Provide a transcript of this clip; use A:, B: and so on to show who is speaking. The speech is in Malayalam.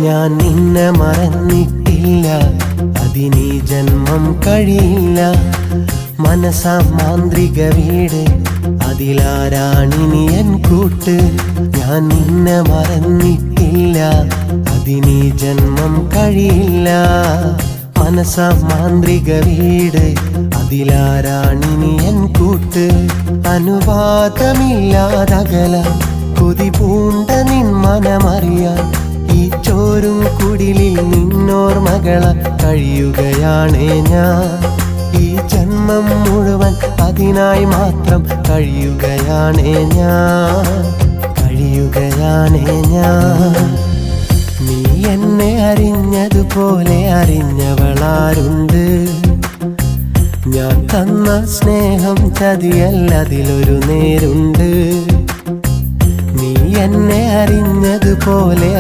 A: ഞാൻ നിന്നെ മറന്നിട്ടില്ല, അതിനീ ജന്മം കഴിയില്ല. മനസാ മാന്ത്രിക വീട്, അതിലാരാണിനി എൻ കൂട്ട്. ഞാൻ നിന്നെ മറന്നിട്ടില്ല, അതിനീ ജന്മം കഴിയില്ല. മനസാ മാന്ത്രിക വീട്, അതിലാരാണിനി എൻ കൂട്ട്. അനുവാദമില്ലാതകല കൊതി പൂണ്ട നിൻ മനമറിയാൻ ഈ ചോരും കുടിലിൽ നിന്നോർമകള കഴിയുകയാണേ ഞാൻ. ഈ ജന്മം മുഴുവൻ അതിനായി മാത്രം കഴിയുകയാണേ ഞാൻ. നീ എന്നെ അറിഞ്ഞതുപോലെ അറിഞ്ഞവളാരുണ്ട്? ഞാൻ തന്ന സ്നേഹം ചതിയല്ല, അതിലൊരു നേരുണ്ട്. നീ എന്നെ അറിഞ്ഞതുപോലെ